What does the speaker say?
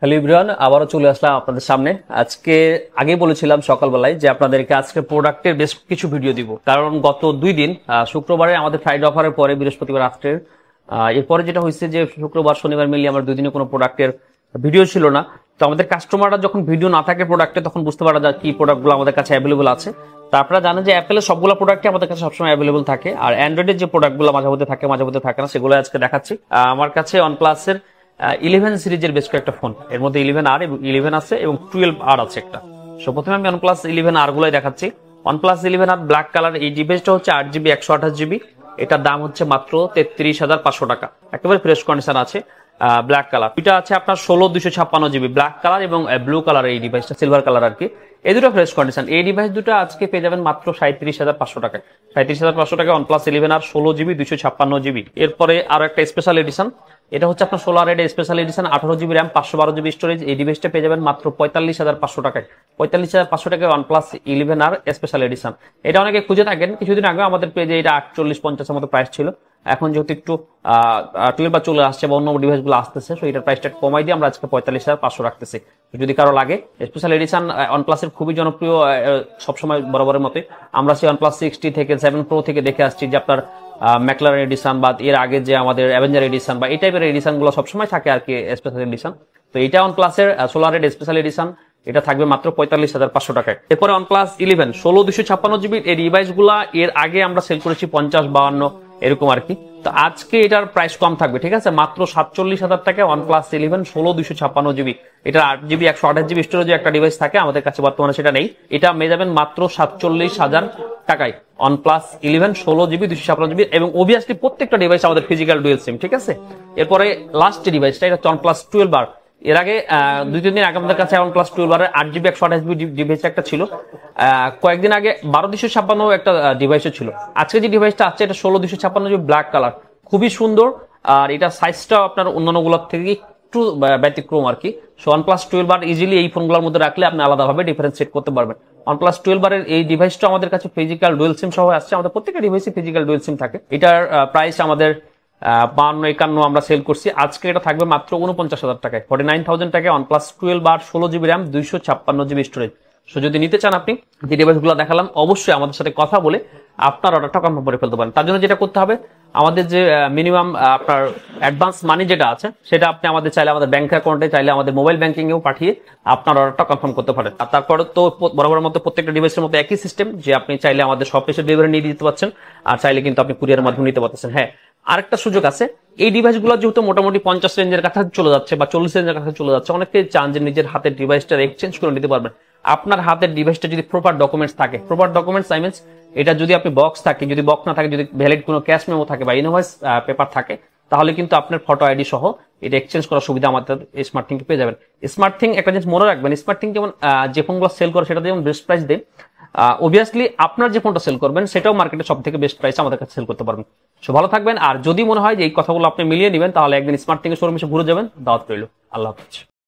Hello everyone, আবারও চলে আসলাম আপনাদের সামনে। আজকে আগেই বলেছিলাম সকালবেলায় যে আপনাদেরকে আজকে প্রোডাক্টের বেশ কিছু ভিডিও দিব, কারণ গত 2 দিন শুক্রবারে আমাদের ফ্রাইডে অফারের পরে বৃহস্পতিবার রাত্রের এরপরে যেটা হয়েছে যে শুক্রবার শনিবার মিলিয়ে আমার 2 দিনে কোনো প্রোডাক্টের ভিডিও ছিল না। তো আমাদের কাস্টমাররা যখন ভিডিও না থাকে প্রোডাক্টে, তখন বুঝতে পারা যায় কি প্রোডাক্টগুলো আমাদের কাছে অ্যাভেলেবল আছে। তা আপনারা জানেন যে অ্যাপেলের সবগুলো প্রোডাক্টই আমাদের কাছে সবসময় অ্যাভেলেবল থাকে, আর অ্যান্ড্রয়েডের যে প্রোডাক্টগুলো মাঝে মধ্যে থাকে মাঝে মধ্যে থাকে না, সেগুলো আজকে দেখাচ্ছি। আমার কাছে OnePlus-এর 11 সিরিজের বেশ কয়েকটা ফোন, এর মধ্যে 11R এবং 11 আছে এবং 12R আছে একটা। সো প্রথমে আমি OnePlus 11R গুলোই দেখাচ্ছি। OnePlus 11R ব্ল্যাক কালার, এই ডিভাইসটা হচ্ছে 8GB 128GB। এটার দাম হচ্ছে মাত্র 33,500 টাকা, একেবারে ফ্রেশ কন্ডিশন আছে। ব্ল্যাক কালার এটা আছে আপনার 16 256GB ব্ল্যাক কালার এবং ব্লু কালার, এই ডিভাইসটা সিলভার কালার আর কি। এই দুটো ফ্রেশ কন্ডিশন। এই ডিভাইস দুটো আজকে পেয়ে যাবেন মাত্র 37,500 টাকায়। 37,500 টাকায় OnePlus 11R 16GB 256GB। এরপরে আরো একটা স্পেশাল এডিশন, এটা হচ্ছে আপনার 16R special edition, 18GB RAM 512GB storage. এই ডিভাইসটা পেয়ে যাবেন মাত্র 45,500 টাকায়। 45,500 টাকায় OnePlus 11R স্পেশাল এডিশন। এটা অনেকে খুঁজে থাকেন, কিছুদিন আগে আমাদের পেজে এটা 48-50 মতো প্রাইস ছিল। এখন যেহেতু একটু 12 চলে আসছে বা অন্য ডিভাইসগুলো আসতেছে, তো এটার প্রাইসটা কমাই দিয়ে আমরা আজকে 45,500 রাখতেছি। যদি কারো লাগে স্পেশাল এডিশন, OnePlus-এর খুবই জনপ্রিয়, সবসময় বরাবরের মতোই আমরা সেই OnePlus 60 থেকে 7 Pro থেকে দেখে আসছি যে আপনার ম্যাকলারেন এডিশন বা এর আগে যে আমাদের অ্যাভেঞ্জার এডিশন বা এই টাইপের এডিশন গুলো সবসময় থাকে আর কি, স্পেশাল এডিশন। তো এটা OnePlus-এর 16R স্পেশাল এডিশন, এটা থাকবে মাত্র 45,500 টাকায়। এরপরে OnePlus 11 16 256GB, এই ডিভাইস গুলা এর আগে আমরা সেল করেছি 50-52 এরকম আর কি। তো আজকে এটার প্রাইস কম থাকবে, ঠিক আছে, মাত্র 47,000 টাকায় OnePlus 11 16 256GB। এটা 8GB 128GB স্টোরেজে একটা ডিভাইস থাকে, আমাদের কাছে বর্তমানে সেটা নেই। এটা পেয়ে যাবেন মাত্র 47,000 টাকায় OnePlus 11 16GB 256GB। এবং অবভিয়াসলি প্রত্যেকটা ডিভাইস আমাদের ফিজিক্যাল ডুয়েল সিম, ঠিক আছে। এরপরে লাস্ট ডিভাইসটা, এটা OnePlus 12R। এর আগে 2-3 দিন আগে আমাদের কাছে OnePlus 12R 8GB 128GB device একটা ছিল। কয়েকদিন আগে 12 256 একটা ডিভাইসও ছিল। আজকে যে ডিভাইসটা আছে এটা 16 256GB ব্ল্যাক কালার, খুবই সুন্দর। আর এটা সাইজটা আপনার অন্যান্য গুলোর থেকে একটু ব্যতিক্রম আর কি। সো OnePlus 12R ইজিলি এই ফোনগুলোর মধ্যে রাখলে আপনি আলাদাভাবে ডিফারেন্সিয়েট করতে পারবেন। OnePlus 12R এর এই ডিভাইসটা আমাদের কাছে ফিজিক্যাল ডুয়েল সিম সহ আসছে, আমাদের প্রত্যেকটা ডিভাইসে ফিজিক্যাল ডুয়েল সিম থাকে। এটার প্রাইস আমাদের 52-51 আমরা সেল করছি। আজকে এটা থাকবে মাত্র 49,000 টাকায়, 49,000 টাকায় OnePlus 12R 16GB RAM 256GB storage. So যদি নিতে চান আপনি যে ডিভাইসগুলো দেখালাম, অবশ্যই আমাদের সাথে কথা বলে আপনার অর্ডারটা কনফার্ম করে ফেলতে পারেন। তার জন্য যেটা করতে হবে, আমাদের যে মিনিমাম আপনার অ্যাডভান্স মানি যেটা আছে সেটা আপনি আমাদের চাইলে আমাদের ব্যাংক অ্যাকাউন্টে, চাইলে আমাদের মোবাইল ব্যাংকিং এও পাঠিয়ে আপনার অর্ডারটা কনফার্ম করতে পারেন। আর তারপরে তো বরাবর মতো প্রত্যেকটা ডিভাইসের মতো একই সিস্টেম, যে আপনি চাইলে আমাদের সব কিছু ডেলিভারি নিয়ে দিতে পারছেন, আর চাইলে কিন্তু আপনি কুরিয়ারের মাধ্যমে নিতে পারতেছেন। হ্যাঁ, আরেকটা সুযোগ আছে, এই ডিভাইসগুলো যেহেতু মোটামুটি 50 রেঞ্জের কাছে চলে যাচ্ছে বা 40 রেঞ্জের কাছে চলে যাচ্ছে, অনেকে চান যে নিজের হাতের ডিভাইসটা এক্সচেঞ্জ করে নিতে পারবেন। আপনার হাতের ডিভাইসটা যদি প্রপার ডকুমেন্টস থাকে, প্রপার ডকুমেন্টস আই মিনস এটা যদি আপনি বক্স থাকে, যদি বক্স না থাকে, যদি ভ্যালিড কোনো ক্যাশ মেমো থাকে বা ইনভয়েস পেপার থাকে, তাহলে কিন্তু আপনার ফটো আইডি সহ এটা এক্সচেঞ্জ করার সুবিধা আমাদের স্মার্ট থিং পেয়ে যাবেন। স্মার্ট থিং একটা জিনিস মনে রাখবেন, স্মার্ট থিং যেমন যে ফোনগুলো সেল করে সেটা যেমন বেস্ট প্রাইস দেয়, অবভিয়াসলি আপনার যে ফোনটা সেল করবেন সেটাও মার্কেটে সব থেকে বেস্ট প্রাইস আমাদের কাছে সেল করতে পারবেন। সো ভালো থাকবেন, আর যদি মনে হয় যে এই কথাগুলো আপনি মিলিয়ে নেবেন, তাহলে একদিন স্মার্ট থিং এর শোরুমে এসে ঘুরে যাবেন। দাওয়াত রইল। আল্লাহ হাফেজ।